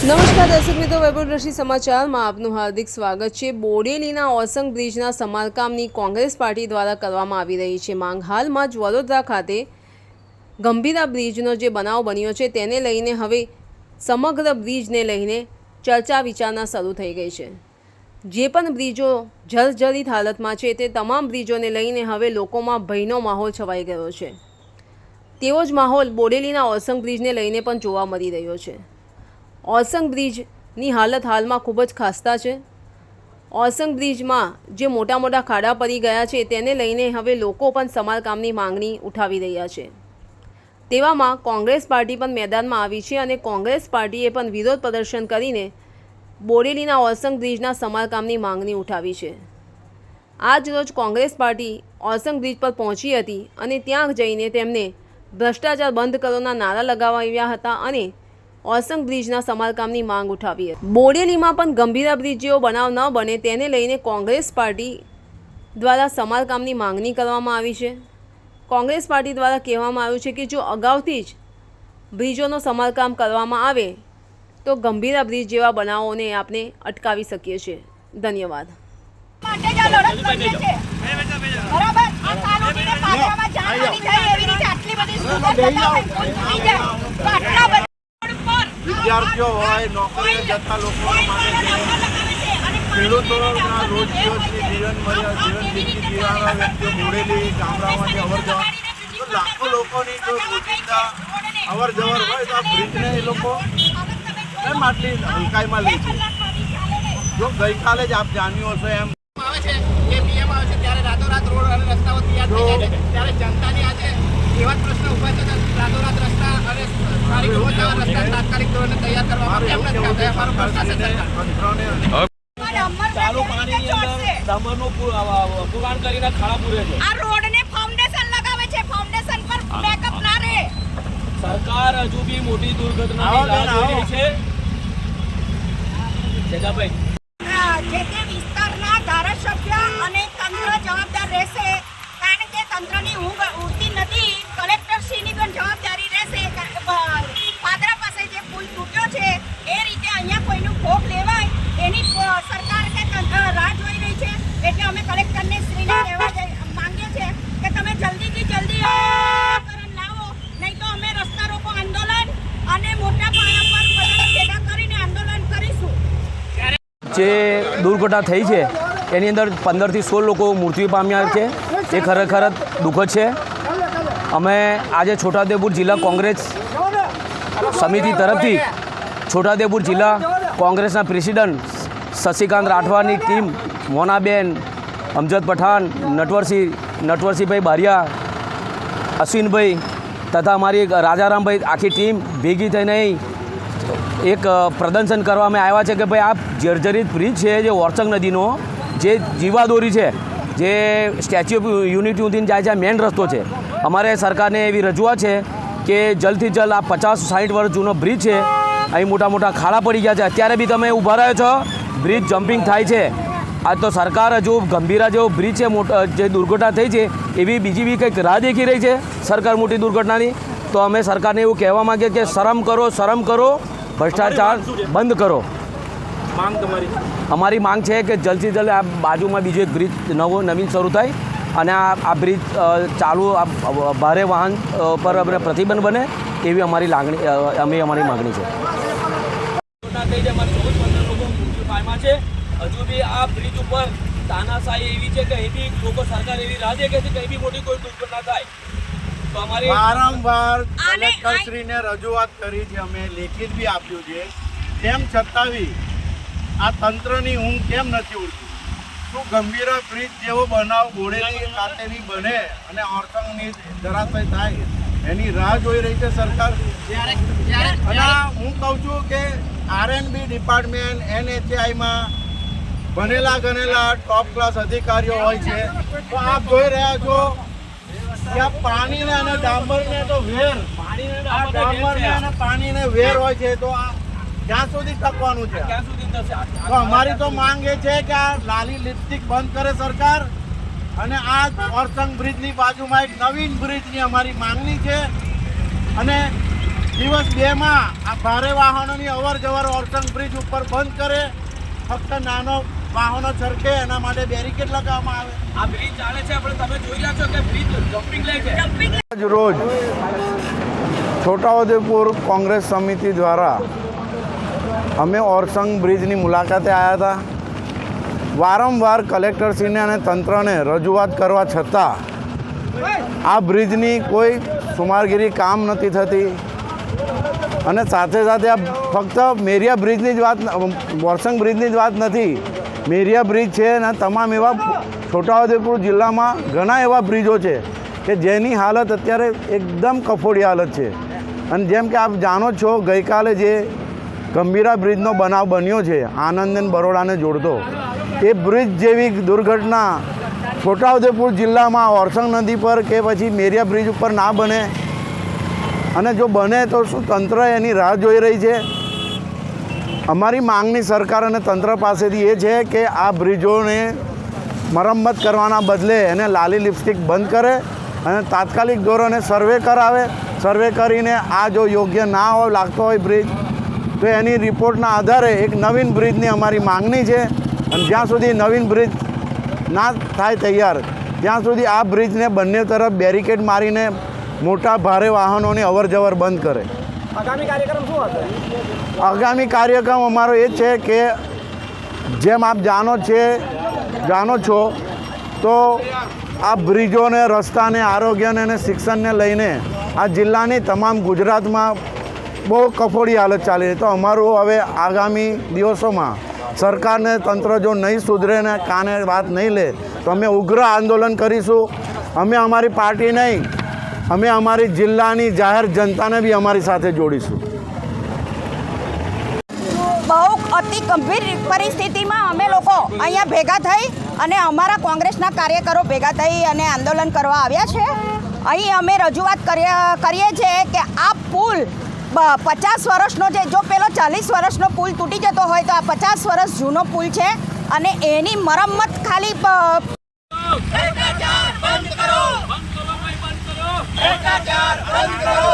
નમસ્કાર દર્શક મિત્રો, વૈભવદ્રષ્ટિ સમાચારમાં આપનું હાર્દિક સ્વાગત છે। બોડેલીના ઓસંગ બ્રિજના સમારકામની કોંગ્રેસ પાર્ટી દ્વારા કરવામાં આવી રહી છે માંગ। હાલમાં જ વડોદરા ખાતે ગંભીરા બ્રિજનો જે બનાવ બન્યો છે તેને લઈને હવે સમગ્ર બ્રિજને લઈને ચર્ચા વિચારણા શરૂ થઈ ગઈ છે। જે પણ બ્રિજો જર્જરિત હાલતમાં છે તે તમામ બ્રિજોને લઈને હવે લોકોમાં ભયનો માહોલ છવાઈ ગયો છે। તેવો જ માહોલ બોડેલીના ઓસંગ બ્રિજને લઈને પણ જોવા મળી રહ્યો છે। ઓસંગ બ્રિજની હાલત હાલમાં ખૂબ જ ખાસ્તા છે। ઓસંગ બ્રિજમાં જે મોટા મોટા ખાડા પડી ગયા છે તેને લઈને હવે લોકો પણ સમારકામની માંગણી ઉઠાવી રહ્યા છે। તેવામાં કોંગ્રેસ પાર્ટી પણ મેદાનમાં આવી છે અને કોંગ્રેસ પાર્ટીએ પણ વિરોધ પ્રદર્શન કરીને બોડેલીના ઓસંગ બ્રિજના સમારકામની માંગણી ઉઠાવી છે। આજ રોજ કોંગ્રેસ પાર્ટી ઓસંગ બ્રિજ પર પહોંચી હતી અને ત્યાં જઈને તેમને ભ્રષ્ટાચાર બંધ કરોના નારા લગાવ્યા હતા અને ઓસંગ બ્રિજના સમારકામની માંગ ઉઠાવી હતી। બોડેલીમાં પણ ગંભીરા બ્રિજ જેવો બનાવ ન બને તેને લઈને કોંગ્રેસ પાર્ટી દ્વારા સમારકામની માંગણી કરવામાં આવી છે। કોંગ્રેસ પાર્ટી દ્વારા કહેવામાં આવ્યું છે કે જો અગાઉથી જ બ્રિજોનો સમારકામ કરવામાં આવે તો ગંભીરા બ્રિજ જેવા બનાવોને આપણે અટકાવી શકીએ છીએ। ધન્યવાદ। વિદ્યાર્થીઓ હોય, નોકરીએ જતા લોકો માટે ખેડૂતોના રોજગારની જીવન જિંદગી જીવવાના વ્યક્તિઓ બોડેલી ગામડામાંથી અવર જવર તો લાખો લોકોની જો રોજિંદા અવર જવર હોય તો આ બ્રિજને એ લોકો કેમ આટલી હલકાઈમાં લે છે? જો ગઈકાલે જ આપ જાણ્યું હશે એમ આવે છે કે પીએમ આવે છે ત્યારે રાતોરાત રોડ અને રસ્તાઓ તૈયાર થઈ જાય છે, ત્યારે જનતાની આજે એવા જ પ્રશ્ન ઉભા થતા રાતોરાત રસ્તા અને સારી ગુણવત્તાવાળા રસ્તા તાત્કાલિક ધોરણે તૈયાર કરવામાં કેમ નથી આવતા? અમારો પ્રશ્ન છે। ચાલુ પાણીની અંદર ડામરનું પુરાણ કરીને ખાડા પૂરે છે। આ રોડને ફાઉન્ડેશન લગાવે છે, ફાઉન્ડેશન પર બેકઅપ ના રહે। સરકાર હજુ બી મોટી દુર્ઘટનાની રાહ જોઈ રહી છે। જગાભાઈ, જે તે વિસ્તારના ધારાસભ્ય અને તંત્ર જવાબદાર રહેશે, કારણ કે તંત્રની ઊંઘ ઉડતી નથી। કલેક્ટરશ્રીની પણ જવાબદારી રહેશે। પાદરા પાસે જે પુલ તૂટ્યો છે એ રીતે અહીંયા કોઈનું ભોગ લેવાય એની સરકાર કે તંત્ર રાહ જોઈ રહી છે। એટલે અમે કલેક્ટરને શ્રીને કહેવા માંગીએ છીએ કે તમે જલ્દીથી જલ્દી નિરાકરણ લાવો, નહીં તો અમે રસ્તા રોકો આંદોલન અને મોટા પાયા પર બધાને ભેગા કરીને આંદોલન કરીશું। જે દુર્ઘટના થઈ છે એની અંદર 15 થી 16 લોકો મૃત્યુ પામ્યા છે। એ ખરેખર દુઃખદ છે। અમે આજે છોટાઉદેપુર જિલ્લા કોંગ્રેસ સમિતિ તરફથી છોટાઉદેપુર જિલ્લા કોંગ્રેસના પ્રેસિડન્ટ શશિકાંત રાઠવાની ટીમ, મોનાબેન, અમજદ પઠાણ, નટવરસિંહભાઈ બારિયા, અશ્વિનભાઈ તથા અમારી રાજારામભાઈ આખી ટીમ ભેગી થઈને એક પ્રદર્શન કરવા અમે આવ્યા છે કે ભાઈ આ જર્જરિત બ્રિજ છે જે ઓરસંગ નદીનો જે જીવાદોરી છે, જે સ્ટેચ્યુ ઓફ યુનિટી સુધી જાય છે, આ મેઇન રસ્તો છે। અમારે સરકારને એવી રજૂઆત છે કે જલ્દથી જલ્દ આ 50-60 વર્ષ જૂનો બ્રિજ છે, અહીં મોટા મોટા ખાડા પડી ગયા છે, અત્યારે બી તમે ઊભા રહ્યો છો, બ્રિજ જમ્પિંગ થાય છે। આ તો સરકાર હજુ ગંભીરા જેવો બ્રિજ છે જે દુર્ઘટના થઈ છે એવી બીજી બી કંઈક રાહ દેખી રહી છે સરકાર મોટી દુર્ઘટનાની। તો અમે સરકારને એવું કહેવા માગીએ કે શરમ કરો, ભ્રષ્ટાચાર બંધ કરો। અમારી માંગ છે કે જલ્દથી જલ્દ આ બાજુમાં બીજો એક બ્રિજ નવીન શરૂ થાય અને આ બ્રિજ ચાલુ ભારે વાહન પર પ્રતિબંધ બને એવી અમારી માગણી છે। હજુ બી આ બ્રિજ ઉપર તાનાશાહી એવી છે કે અહીં બી લોકો સરકાર એવી રાહ દેખે છે કે અહીં બી મોટી કોઈ દુર્ઘટના થાય તો અમારી વારંવાર કલેક્ટરશ્રીને રજૂઆત કરી છે, અમે લેખિત બી આપ્યું છે, તેમ છતાં બી આ તંત્રની ઊંઘ કેમ નથી ઉડતી? શું ગંભીરા બ્રિજ જેવો બનાવ બોડેલી ખાતે બી બને અને ઓરસંગની ધરાશય થાય એની રાહ જોઈ રહી છે સરકાર? અને હું કહું છું કે આરએનબી ડિપાર્ટમેન્ટ NHAIમાં ભણેલા ગણેલા ટોપ ક્લાસ અધિકારીઓ હોય છે, તો આપ જોઈ રહ્યા છો ત્યાં પાણીને અને ડામરને તો વેર, ડામરને અને પાણીને વેર હોય છે, તો આ ક્યાં સુધી ટકવાનું છે? તો અમારી તો માંગ એ છે કે આ લાલી લિપસ્ટિક બંધ કરે સરકાર અને આ ઓરસંગ બ્રિજની બાજુમાં એક નવીન બ્રિજની અમારી માંગણી છે। અને દિવસ 2માં આ ભારે વાહનોની અવર જવર ઓરસંગ બ્રિજ ઉપર બંધ કરે, ફક્ત નાનો વાહનો છરકે એના માટે બેરિકેડ લગાવવામાં આવે. આ બ્રિજ ચાલે છે, આપણે તમે જોઈ રહ્યા છો કે બ્રિજ જમ્પિંગ લે છે. આજ રોજ છોટાઉદેપુર કોંગ્રેસ સમિતિ દ્વારા અમે ઓરસંગ બ્રિજની મુલાકાતે આવ્યા હતા. વારંવાર કલેક્ટરશ્રીને અને તંત્રને રજૂઆત કરવા છતાં આ બ્રિજની કોઈ સુમારગીરી કામ નથી થતી. અને સાથે સાથે આ ફક્ત મેરિયા બ્રિજની જ વાત, ઓરસંગ બ્રિજની જ વાત નથી. મેરિયા બ્રિજ છે અને તમામ એવા છોટાઉદેપુર જિલ્લામાં ઘણા એવા બ્રિજો છે કે જેની હાલત અત્યારે એકદમ કફોડી હાલત છે. અને જેમ કે આપ જાણો છો, ગઈકાલે જે ગંભીરા બ્રિજનો બનાવ બન્યો છે આણંદ અને બરોડાને જોડતો, એ બ્રિજ જેવી દુર્ઘટના છોટાઉદેપુર જિલ્લામાં ઓરસંગ નદી પર કે પછી મેરિયા બ્રિજ ઉપર ના બને. અને જો બને તો શું તંત્ર એની રાહ જોઈ રહી છે? અમારી માંગણી સરકાર અને તંત્ર પાસેથી એ છે કે આ બ્રિજોને મરમ્મત કરવાના બદલે એને લાલી લિપસ્ટિક બંધ કરે અને તાત્કાલિક ધોરણે સર્વે કરાવે. સર્વે કરીને આ જો યોગ્ય ના હોય લાગતો હોય બ્રિજ, તો એની રિપોર્ટના આધારે એક નવીન બ્રિજની અમારી માંગણી છે. અને જ્યાં સુધી નવીન બ્રિજ ના થાય તૈયાર, ત્યાં સુધી આ બ્રિજને બંને તરફ બેરિકેડ મારીને મોટા ભારે વાહનોની અવર જવર બંધ કરે. આગામી કાર્યક્રમ અમારો એ છે કે જેમ આપ જાણો છો તો આ બ્રિજોને, રસ્તાને, આરોગ્યને અને શિક્ષણને લઈને આ જિલ્લાની તમામ ગુજરાતમાં બહુ કફોડી હાલત ચાલી રહી. તો અમારું હવે આગામી દિવસોમાં સરકારને તંત્ર જો નહીં સુધરે ને કાને વાત નહીં લે તો અમે ઉગ્ર આંદોલન કરીશું. અમે અમારી પાર્ટી નહીં, અમે અમારી જિલ્લાની જાહેર જનતાને બી અમારી સાથે જોડીશું. બહુ અતિ ગંભીર પરિસ્થિતિમાં અમે લોકો અહીંયા ભેગા થઈ અને અમારા કોંગ્રેસના કાર્યકરો ભેગા થઈ અને આંદોલન કરવા આવ્યા છે. અહીં અમે રજૂઆત કરીએ છીએ કે આ પુલ 50 વર્ષનો છે. જો પેલો 40 વર્ષનો પુલ તૂટી જતો હોય તો આ 50 વર્ષ જૂનો પુલ છે અને એની મરમ્મત ખાલી ભ્રષ્ટાચાર બંધ કરો. બંધ કરો ભાઈ, બંધ કરો. ભ્રષ્ટાચાર બંધ કરો.